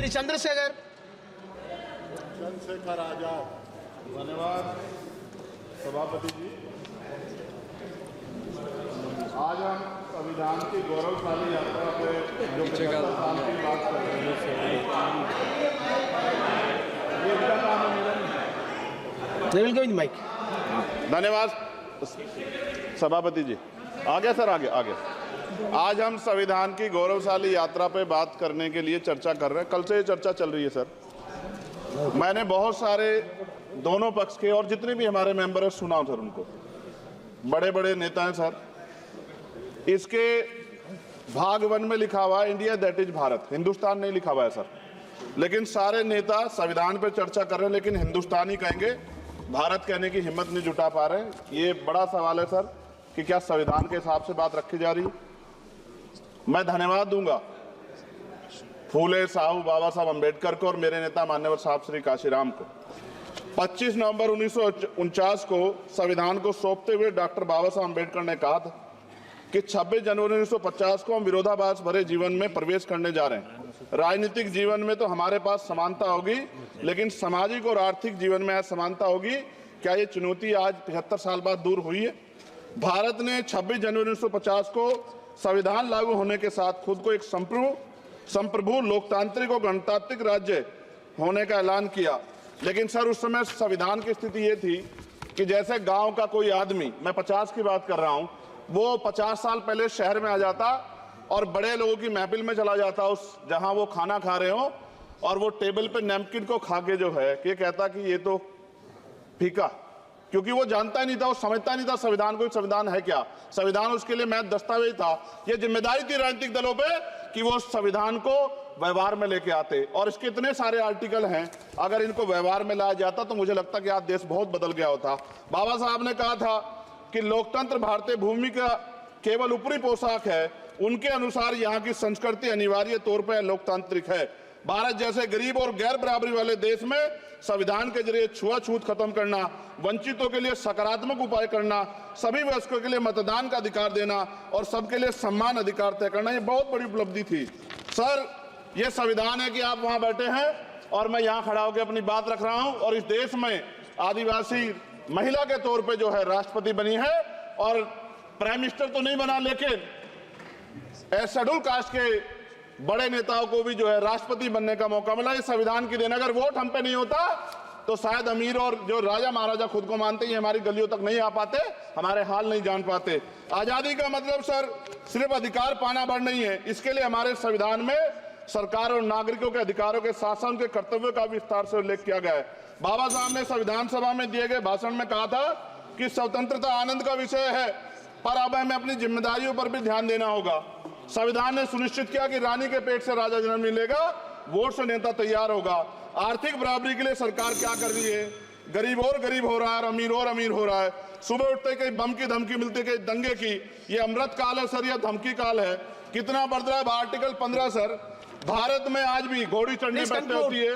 श्री चंद्रशेखर आजाद। धन्यवाद सभापति जी। आज हम संविधान की गौरवशाली यात्रा पे जो 75 साल की बात कर रहे हैं, ये इनका काम है मेरा नहीं। माइक। धन्यवाद सभापति जी। आगे सर, आगे आगे। आज हम संविधान की गौरवशाली यात्रा पे बात करने के लिए चर्चा कर रहे हैं। कल से ये चर्चा चल रही है सर। मैंने बहुत सारे दोनों पक्ष के और जितने भी हमारे मेंबर हैं सुना सर, उनको बड़े बड़े नेता हैं सर। इसके भाग 1 में लिखा हुआ है India that is Bharat, Hindustan नहीं लिखा हुआ है सर। लेकिन सारे नेता संविधान पे चर्चा कर रहे हैं, लेकिन हिंदुस्तान ही कहेंगे, भारत कहने की हिम्मत नहीं जुटा पा रहे हैं। ये बड़ा सवाल है सर कि क्या संविधान के हिसाब से बात रखी जा रही है। मैं धन्यवाद दूंगा फूले साहू बाबा साहब अम्बेडकर को और मेरे नेता मान्यवर साहब श्री काशीराम को। 25 नवंबर 1949 को संविधान को सौंपते हुए डॉक्टर बाबा साहब अम्बेडकर ने कहा था कि 26 जनवरी 1950 को हम विरोधाभास भरे जीवन में प्रवेश करने जा रहे हैं। राजनीतिक जीवन में तो हमारे पास समानता होगी, लेकिन सामाजिक और आर्थिक जीवन में असमानता होगी। क्या ये चुनौती आज 75 साल बाद दूर हुई है? भारत ने 26 जनवरी 1950 को संविधान लागू होने के साथ खुद को एक संप्रभु लोकतांत्रिक और गणतांत्रिक राज्य होने का ऐलान किया। लेकिन सर उस समय संविधान की स्थिति ये थी कि जैसे गांव का कोई आदमी, मैं 50 की बात कर रहा हूं, वो 50 साल पहले शहर में आ जाता और बड़े लोगों की महफिल में चला जाता, उस जहां वो खाना खा रहे हो, और वो टेबल पे नैपकिन को खा के जो है कि कहता कि ये तो फीका, क्योंकि वो जानता ही नहीं था, वो समझता नहीं था संविधान को, संविधान है क्या। संविधान उसके लिए महज दस्तावेज था। ये जिम्मेदारी थी राजनीतिक दलों पे कि वो संविधान को व्यवहार में लेके आते। और इसके इतने सारे आर्टिकल हैं, अगर इनको व्यवहार में लाया जाता तो मुझे लगता कि आज देश बहुत बदल गया होता। बाबा साहब ने कहा था कि लोकतंत्र भारतीय भूमि का केवल ऊपरी पोशाक है। उनके अनुसार यहाँ की संस्कृति अनिवार्य तौर पर लोकतांत्रिक है। भारत जैसे गरीब और गैर बराबरी वाले देश में संविधान के जरिए छुआछूत खत्म करना, वंचितों के लिए सकारात्मक उपाय करना, सभी वयस्कों के लिए मतदान का अधिकार देना और सबके लिए सम्मान अधिकार तय करना, ये बहुत बड़ी उपलब्धि थी सर। ये संविधान है कि आप वहां बैठे हैं और मैं यहाँ खड़ा होकर अपनी बात रख रहा हूं, और इस देश में आदिवासी महिला के तौर पे जो है राष्ट्रपति बनी है, और प्राइम मिनिस्टर तो नहीं बना, लेकिन शेड्यूल कास्ट के बड़े नेताओं को भी जो है राष्ट्रपति बनने का मौका मिला। इस संविधान की देन, अगर वोट हम पे नहीं होता तो शायद अमीर और जो राजा महाराजा खुद को मानते हैं हमारी गलियों तक नहीं आ पाते, हमारे हाल नहीं जान पाते। आजादी का मतलब सर सिर्फ अधिकार पाना भर नहीं है, इसके लिए हमारे संविधान में सरकार और नागरिकों के अधिकारों के साथ साथ उनके कर्तव्यों का विस्तार से उल्लेख किया गया है। बाबा साहब ने संविधान सभा में दिए गए भाषण में कहा था कि स्वतंत्रता आनंद का विषय है, पर अब हमें अपनी जिम्मेदारियों पर भी ध्यान देना होगा। संविधान ने सुनिश्चित किया कि रानी के पेट से राजा जन्म नहीं लेगा, वोट से नेता तैयार होगा। आर्थिक बराबरी के लिए सरकार क्या कर रही है? गरीब और गरीब हो रहा है और अमीर हो रहा है। सुबह उठते कहीं बम की धमकी मिलती, कहीं दंगे की। ये अमृत काल है सर या धमकी काल है? कितना बढ़ रहा है आर्टिकल 15 सर। भारत में आज भी घोड़ी चढ़ने बैठते होती है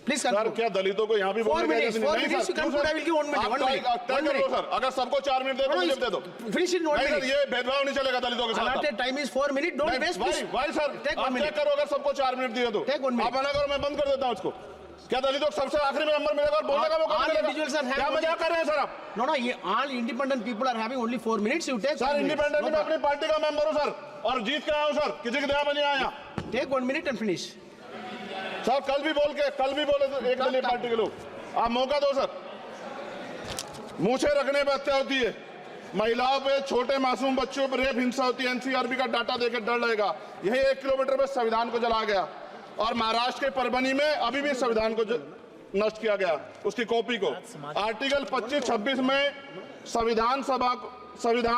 प्लीज सर। क्या दलितों को यहाँ भी बोलने नहीं सर? अगर सबको 4 मिनट दे दो, मुझे दे दो। Finish in 1 minute. ये भेदभाव नहीं चलेगा दलितों के साथ। Time is 4 minute, don't waste. भाई सर आप चेक करो, अगर सबको 4 मिनट दिए तो आप मना करो, मैं बंद कर देता हूँ इसको। क्या दलितों को सबसे आखिरी में नंबर मिलेगा और बोलने का मौका मिलेगा? क्या मजाक कर रहे हैं सर आप? नो, ये all independent people are having only 4 minutes. You take sir. Independent में अपनी पार्टी का मेंबर हूँ सर, और जीत के आया हूँ सर, किसी की दया में नहीं आया। Take 1 minute and finish sir. कल भी बोले तो एक दलीय पार्टी के लोग, आप मौका दो सर। मूछे रखने पर हत्या होती है, महिलाओं पे, छोटे मासूम बच्चों पर रेप हिंसा होती है। एनसीआरबी का डाटा देकर डर लगेगा। यही 1 किलोमीटर पे संविधान को जला गया, और महाराष्ट्र के परभनी में अभी भी संविधान को नष्ट किया गया, उसकी कॉपी को। आर्टिकल 25-26 में संविधान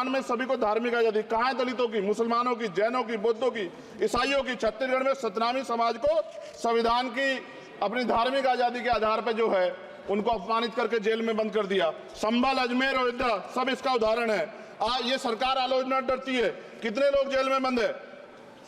में सभी को धार्मिक आजादी। कहाँ है दलितों की, मुसलमानों की, जैनों की, बौद्धों की, ईसाइयों की? छत्तीसगढ़ में सतनामी समाज को संविधान की अपनी धार्मिक आजादी के आधार पर जो है उनको अपमानित करके जेल में बंद कर दिया। संभल, अजमेर, अयोध्या सब इसका उदाहरण है। ये सरकार आलोचना डरती है। कितने लोग जेल में बंद है?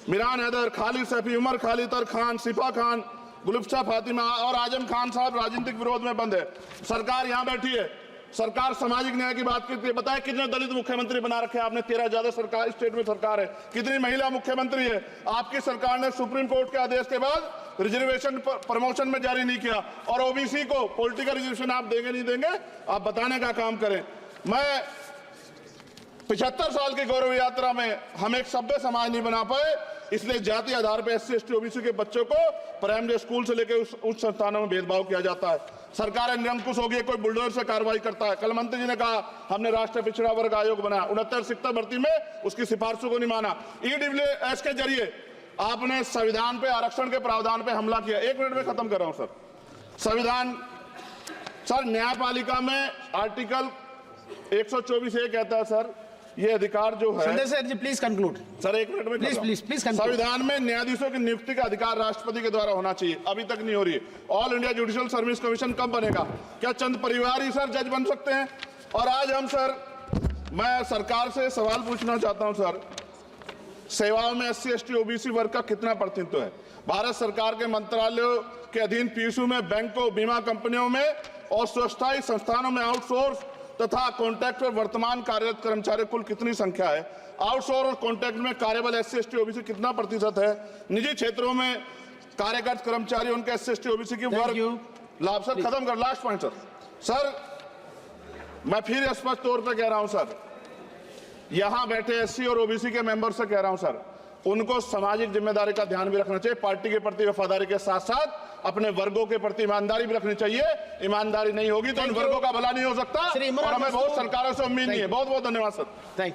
मिरान हैदर, खालिद सैफी, उमर खालिद खान, सिफा खान, गुलफ्शा फातिमा और आजम खान साहब राजनीतिक विरोध में बंद है। सरकार यहाँ बैठी है, सरकार सामाजिक न्याय की बात करती है। बताए कितने दलित मुख्यमंत्री बना रखे हैं आपने? 13 ज्यादा सरकार स्टेट में सरकार है। कितनी महिला मुख्यमंत्री है? आपकी सरकार ने सुप्रीम कोर्ट के आदेश के बाद रिजर्वेशन प्रमोशन में जारी नहीं किया, और ओबीसी को पॉलिटिकल रिजर्वेशन आप देंगे नहीं देंगे, आप बताने का काम करें। मैं 75 साल की गौरव यात्रा में हम एक सभ्य समाज नहीं बना पाए, इसलिए जाति आधार पर SC ST OBC के बच्चों को प्राइमरी स्कूल से लेकर उच्च संस्थानों में भेदभाव किया जाता है। सरकार निरंकुश हो गई, कोई बुलडोजर से कार्रवाई करता है। कल मंत्री जी ने कहा हमने राष्ट्रीय पिछड़ा वर्ग आयोग बनाया, 69 शिक्षक भर्ती में उसकी सिफारिशों को नहीं माना। EWS के जरिए आपने संविधान पे आरक्षण के प्रावधान पे हमला किया। 1 मिनट में खत्म कर रहा हूं सर। संविधान सर न्यायपालिका में आर्टिकल 124A कहता है सर, ये अधिकार जो है, Sanjay sir ji please conclude sir 1 minute में प्लीज संविधान में न्यायाधीशों की नियुक्ति का अधिकार राष्ट्रपति के द्वारा होना चाहिए, अभी तक नहीं हो रही है। All India judicial service commission कब बनेगा? क्या चंद परिवार ही सर जज बन सकते हैं? और आज हम सर, मैं सरकार से सवाल पूछना चाहता हूं सर, सेवाओं में SC ST OBC वर्ग का कितना प्रतिनिधित्व है? भारत सरकार के मंत्रालयों के अधीन PSU में, बैंकों, बीमा कंपनियों में और स्वस्थायी संस्थानों में आउटसोर्स तथा कॉन्ट्रैक्ट पर वर्तमान कार्यरत कर्मचारी कुल कितनी संख्या है? आउटसोर्स और कॉन्ट्रैक्ट में कार्यबल SC ST OBC कितना प्रतिशत है? निजी क्षेत्रों में कार्यरत कर्मचारी उनके SC ST OBC की वर्ग लाभ। सर खत्म कर, लास्ट पॉइंट सर मैं फिर स्पष्ट तौर पर कह रहा हूं सर, यहां बैठे SC और OBC के मेंबर से कह रहा हूं सर, उनको सामाजिक जिम्मेदारी का ध्यान भी रखना चाहिए। पार्टी के प्रति वफादारी के साथ साथ अपने वर्गों के प्रति ईमानदारी भी रखनी चाहिए। ईमानदारी नहीं होगी तो इन वर्गों का भला नहीं हो सकता, और हमें बहुत सरकारों से उम्मीद नहीं है। बहुत बहुत धन्यवाद सर। Thank you.